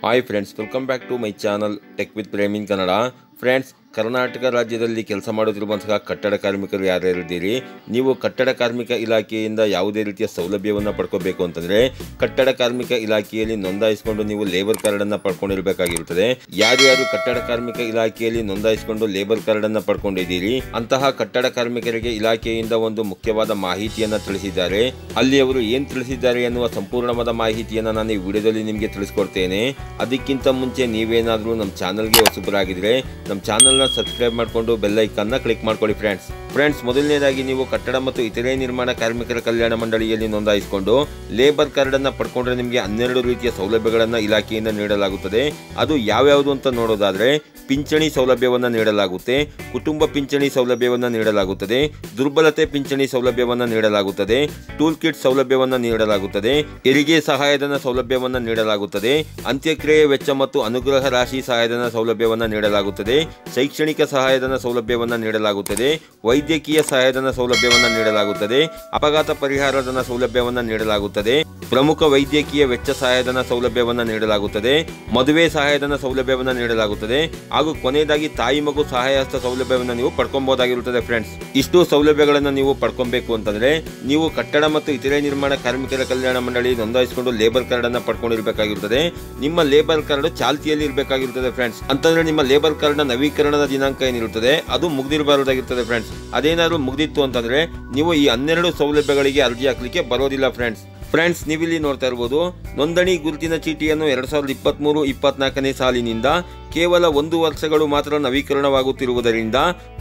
Hi friends, welcome back to my channel tech with Prem in Kannada. Friends, Karnataka ರಾಜ್ಯದಲ್ಲಿ ಕೆಲಸ ಮಾಡುತ್ತಿರುವಂತಹ ಕಟ್ಟಡ ಕಾರ್ಮಿಕರು ಯಾರ್ಯಾರಿದ್ದೀರಿ, ನೀವು ಕಟ್ಟಡ ಕಾರ್ಮಿಕ ಇಲಾಖೆಯಿಂದ ಯಾವುದೇ ರೀತಿಯ ಸೌಲಭ್ಯವನ್ನು ಪಡ್ಕೋಬೇಕು ಅಂತಂದರೆ ಕಟ್ಟಡ ಕಾರ್ಮಿಕ ಇಲಾಖೆಯಲ್ಲಿ ನೋಂದಾಯಿಸಿಕೊಂಡು ನೀವು ಲೇಬರ್ ಕಾರ್ಡನ್ನು ಪಡ್ಕೊಂಡಿರಬೇಕಾಗಿರುತ್ತದೆ. ಯಾರ್ಯಾರು ಕಟ್ಟಡ ಕಾರ್ಮಿಕ ಇಲಾಖೆಯಲ್ಲಿ ನೋಂದಾಯಿಸಿಕೊಂಡು ಲೇಬರ್ ಕಾರ್ಡನ್ನು ಪಡ್ಕೊಂಡಿದ್ದೀರಿ ಅಂತಹ ಕಟ್ಟಡ ಕಾರ್ಮಿಕರಿಗೆ ಇಲಾಖೆಯಿಂದ ಒಂದು ಮುಖ್ಯವಾದ ಮಾಹಿತಿಯನ್ನು ತಿಳಿಸಿದ್ದಾರೆ. ಅಲ್ಲಿ ಅವರು ಏನು ತಿಳಿಸಿದ್ದಾರೆ ಎನ್ನುವ ಸಂಪೂರ್ಣವಾದ ಮಾಹಿತಿಯನ್ನು ನಾನು ಈ ವಿಡಿಯೋದಲ್ಲಿ ನಿಮಗೆ ತಿಳಿಸ್ಕೊಡ್ತೇನೆ. ಅದಕ್ಕಿಂತ ಮುಂಚೆ ನೀವೇನಾದರೂ ನಮ್ಮ ಚಾನಲ್ಗೆ ಹೊಸಬರಾಗಿದ್ದರೆ ನಮ್ಮ ಚಾನಲ್ನ ಸಬ್ಸ್ಕ್ರೈಬ್ ಮಾಡಿಕೊಂಡು ಬೆಲ್ ಐಕಾನ್ನ ಕ್ಲಿಕ್ ಮಾಡ್ಕೊಳ್ಳಿ. ಫ್ರೆಂಡ್ಸ್, ಮೊದಲನೇದಾಗಿ ನೀವು ಕಟ್ಟಡ ಮತ್ತು ಇತರೆ ನಿರ್ಮಾಣ ಕಾರ್ಮಿಕರ ಕಲ್ಯಾಣ ಮಂಡಳಿಯಲ್ಲಿ ನೋಂದಾಯಿಸಿಕೊಂಡು ಲೇಬರ್ ಕಾರ್ಡ್ ಅನ್ನು ಪಡ್ಕೊಂಡ್ರೆ ನಿಮಗೆ 12 ರೀತಿಯ ಸೌಲಭ್ಯಗಳನ್ನು ಇಲಾಖೆಯಿಂದ ನೀಡಲಾಗುತ್ತದೆ. ಅದು ಯಾವ್ಯಾವುದು ಅಂತ ನೋಡೋದಾದ್ರೆ, ಪಿಂಚಣಿ ಸೌಲಭ್ಯವನ್ನು ನೀಡಲಾಗುತ್ತೆ, ಕುಟುಂಬ ಪಿಂಚಣಿ ಸೌಲಭ್ಯವನ್ನು ನೀಡಲಾಗುತ್ತದೆ, ದುರ್ಬಲತೆ ಪಿಂಚಣಿ ಸೌಲಭ್ಯವನ್ನು ನೀಡಲಾಗುತ್ತದೆ, ಟೂಲ್ ಕಿಟ್ ಸೌಲಭ್ಯವನ್ನು ನೀಡಲಾಗುತ್ತದೆ, ಹೆರಿಗೆ ಸಹಾಯಧನ ಸೌಲಭ್ಯವನ್ನು ನೀಡಲಾಗುತ್ತದೆ, ಅಂತ್ಯಕ್ರಿಯೆ ವೆಚ್ಚ ಮತ್ತು ಅನುಗ್ರಹ ರಾಶಿ ಸಹಾಯಧನ ಸೌಲಭ್ಯವನ್ನು ನೀಡಲಾಗುತ್ತದೆ, ಶೈಕ್ಷಣಿಕ ಸಹಾಯಧನ ಸೌಲಭ್ಯವನ್ನು ನೀಡಲಾಗುತ್ತದೆ, ವೈದ್ಯಕೀಯ ಸಹಾಯಧನ ಸೌಲಭ್ಯವನ್ನು ನೀಡಲಾಗುತ್ತದೆ, ಅಪಘಾತ ಪರಿಹಾರಧನ ಸೌಲಭ್ಯವನ್ನು ನೀಡಲಾಗುತ್ತದೆ, ಪ್ರಮುಖ ವೈದ್ಯಕೀಯ ವೆಚ್ಚ ಸಹಾಯಧನ ಸೌಲಭ್ಯವನ್ನು ನೀಡಲಾಗುತ್ತದೆ, ಮದುವೆ ಸಹಾಯಧನ ಸೌಲಭ್ಯವನ್ನು ನೀಡಲಾಗುತ್ತದೆ ಹಾಗೂ ಕೊನೆಯದಾಗಿ ತಾಯಿ ಮಗು ಸಹಾಯ ಹಸ್ತ ಸೌಲಭ್ಯವನ್ನು ನೀವು ಪಡ್ಕೊಬಹುದಾಗಿರುತ್ತದೆ. ಫ್ರೆಂಡ್ಸ್, ಇಷ್ಟು ಸೌಲಭ್ಯಗಳನ್ನು ನೀವು ಪಡ್ಕೊಬೇಕು ಅಂತಂದ್ರೆ ನೀವು ಕಟ್ಟಡ ಮತ್ತು ಇತರೆ ನಿರ್ಮಾಣ ಕಾರ್ಮಿಕರ ಕಲ್ಯಾಣ ಮಂಡಳಿ ನೋಂದಾಯಿಸಿಕೊಂಡು ಲೇಬರ್ ಕಾರ್ಡ್ ಅನ್ನು ಪಡ್ಕೊಂಡಿರಬೇಕಾಗಿರುತ್ತದೆ. ನಿಮ್ಮ ಲೇಬರ್ ಕಾರ್ಡ್ ಚಾಲ್ತಿಯಲ್ಲಿ ಇರಬೇಕಾಗಿರುತ್ತದೆ. ಫ್ರೆಂಡ್ಸ್, ಅಂತಂದ್ರೆ ನಿಮ್ಮ ಲೇಬರ್ ಕಾರ್ಡ್ ನ ನವೀಕರಣದ ದಿನಾಂಕ ಏನಿರುತ್ತದೆ ಅದು ಮುಗ್ದಿರಬಾರದಾಗಿರುತ್ತದೆ. ಫ್ರೆಂಡ್ಸ್, ಮುಗ್ದಿತ್ತು ಅಂತಂದ್ರೆ ನೀವು ಈ 12 ಸೌಲಭ್ಯಗಳಿಗೆ ಅರ್ಜಿ ಹಾಕಲಿಕ್ಕೆ ಬರೋದಿಲ್ಲ. ಫ್ರೆಂಡ್ಸ್, ನೀವಿಲ್ಲಿ ನೋಡ್ತಾ ಇರಬಹುದು, ನೋಂದಣಿ ಗುರುತಿನ ಚೀಟಿಯನ್ನು 2023-24ನೇ ಸಾಲಿನಿಂದ ಕೇವಲ 1 ವರ್ಷಗಳು ಮಾತ್ರ ನವೀಕರಣವಾಗುತ್ತಿರುವುದರಿಂದ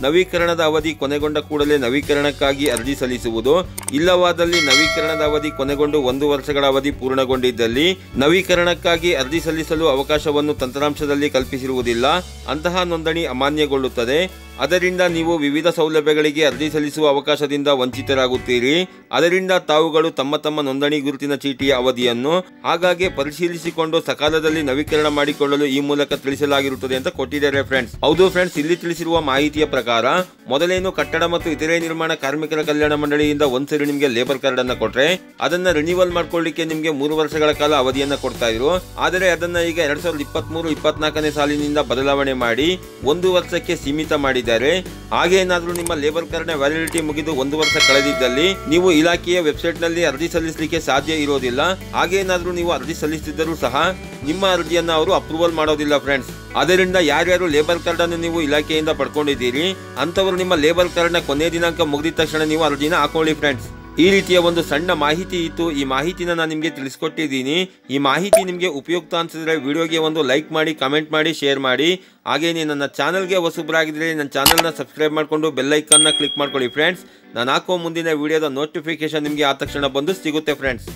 ನವೀಕರಣದ ಅವಧಿ ಕೊನೆಗೊಂಡ ಕೂಡಲೇ ನವೀಕರಣಕ್ಕಾಗಿ ಅರ್ಜಿ ಸಲ್ಲಿಸುವುದು. ಇಲ್ಲವಾದಲ್ಲಿ ನವೀಕರಣದ ಅವಧಿ ಕೊನೆಗೊಂಡು 1 ವರ್ಷಗಳ ಅವಧಿ ಪೂರ್ಣಗೊಂಡಿದ್ದಲ್ಲಿ ನವೀಕರಣಕ್ಕಾಗಿ ಅರ್ಜಿ ಸಲ್ಲಿಸಲು ಅವಕಾಶವನ್ನು ತಂತ್ರಾಂಶದಲ್ಲಿ ಕಲ್ಪಿಸಿರುವುದಿಲ್ಲ. ಅಂತಹ ನೋಂದಣಿ ಅಮಾನ್ಯಗೊಳ್ಳುತ್ತದೆ. ಅದರಿಂದ ನೀವು ವಿವಿಧ ಸೌಲಭ್ಯಗಳಿಗೆ ಅರ್ಜಿ ಸಲ್ಲಿಸುವ ಅವಕಾಶದಿಂದ ವಂಚಿತರಾಗುತ್ತೀರಿ. ಅದರಿಂದ ತಾವುಗಳು ತಮ್ಮ ನೋಂದಣಿ ಗುರುತಿನ ಚೀಟಿಯ ಅವಧಿಯನ್ನು ಆಗಾಗ್ಗೆ ಪರಿಶೀಲಿಸಿಕೊಂಡು ಸಕಾಲದಲ್ಲಿ ನವೀಕರಣ ಮಾಡಿಕೊಳ್ಳಲು ಈ ಮೂಲಕ ತಿಳಿಸಲಾಗಿರುತ್ತದೆ ಅಂತ ಕೊಟ್ಟಿದ್ದಾರೆ. ಹೌದು ಫ್ರೆಂಡ್ಸ್, ಇಲ್ಲಿ ತಿಳಿಸಿರುವ ಮಾಹಿತಿಯ ಪ್ರಕಾರ ಮೊದಲೇನು ಕಟ್ಟಡ ಮತ್ತು ಇತರೆ ನಿರ್ಮಾಣ ಕಾರ್ಮಿಕರ ಕಲ್ಯಾಣ ಮಂಡಳಿಯಿಂದ ಒಂದ್ಸರಿ ನಿಮಗೆ ಲೇಬರ್ ಕಾರ್ಡ್ ಅನ್ನ ಕೊಟ್ರೆ ಅದನ್ನ ರಿನ್ಯೂವಲ್ ಮಾಡ್ಕೊಳ್ಳಿಕ್ಕೆ ನಿಮಗೆ 3 ವರ್ಷಗಳ ಕಾಲ ಅವಧಿಯನ್ನ ಕೊಡ್ತಾ ಇದ್ರು. ಆದರೆ ಅದನ್ನ ಈಗ 2023-24ನೇ ಸಾಲಿನಿಂದ ಬದಲಾವಣೆ ಮಾಡಿ 1 ವರ್ಷಕ್ಕೆ ಸೀಮಿತ ಮಾಡಿದ್ದಾರೆ. ಹಾಗೇನಾದ್ರೂ ನಿಮ್ಮ ಲೇಬರ್ ಕಾರ್ಡ್ ನ ವ್ಯಾಲಿಡಿಟಿ ಮುಗಿದು 1 ವರ್ಷ ಕಳೆದಿದ್ದಲ್ಲಿ ನೀವು ಇಲಾಖೆಯ ವೆಬ್ಸೈಟ್ ನಲ್ಲಿ ಅರ್ಜಿ ಸಲ್ಲಿಸಲಿಕ್ಕೆ ಸಾಧ್ಯ ಇರೋದಿಲ್ಲ. ಹಾಗೇನಾದ್ರೂ ನೀವು ಅರ್ಜಿ ಸಲ್ಲಿಸಿದ್ದರೂ ಸಹ ನಿಮ್ಮ ಅರ್ಜಿಯನ್ನು ಅವರು ಅಪ್ರೂವಲ್ ಮಾಡೋದಿಲ್ಲ. ಫ್ರೆಂಡ್ಸ್, ಅದರಿಂದ ಯಾರ್ಯಾರು ಲೇಬರ್ ಕಾರ್ಡ್ ಅನ್ನು ನೀವು ಇಲಾಖೆಯಿಂದ ಪಡ್ಕೊಂಡಿದ್ದೀರಿ ಅಂತವರು ನಿಮ್ಮ ಲೇಬರ್ ಕಾರ್ಡ್ ನ ಕೊನೆಯ ದಿನಾಂಕ ಮುಗಿದ ತಕ್ಷಣ ನೀವು ಅರ್ಜಿನ ಹಾಕೊಳ್ಳಿ. ಫ್ರೆಂಡ್ಸ್, ಈ ರೀತಿಯ ಒಂದು ಸಣ್ಣ ಮಾಹಿತಿ ಇತ್ತು. ಈ ಮಾಹಿತಿನ ನಾನು ನಿಮಗೆ ತಿಳಿಸ್ಕೊಟ್ಟಿದ್ದೀನಿ. ಈ ಮಾಹಿತಿ ನಿಮಗೆ ಉಪಯುಕ್ತ ಅನಿಸಿದ್ರೆ ವಿಡಿಯೋಗೆ ಒಂದು ಲೈಕ್ ಮಾಡಿ, ಕಮೆಂಟ್ ಮಾಡಿ, ಶೇರ್ ಮಾಡಿ. ಹಾಗೇನೇ ನನ್ನ ಚಾನಲ್ಗೆ ಹೊಸಬರಾಗಿದ್ದರೆ ನನ್ನ ಚಾನಲ್ನ ಸಬ್ಸ್ಕ್ರೈಬ್ ಮಾಡಿಕೊಂಡು ಬೆಲ್ ಐಕಾನ್ನ ಕ್ಲಿಕ್ ಮಾಡ್ಕೊಳ್ಳಿ. ಫ್ರೆಂಡ್ಸ್, ನಾನು ಹಾಕೋ ಮುಂದಿನ ವಿಡಿಯೋದ ನೋಟಿಫಿಕೇಶನ್ ನಿಮಗೆ ಆ ತಕ್ಷಣ ಬಂದು ಸಿಗುತ್ತೆ. ಫ್ರೆಂಡ್ಸ್.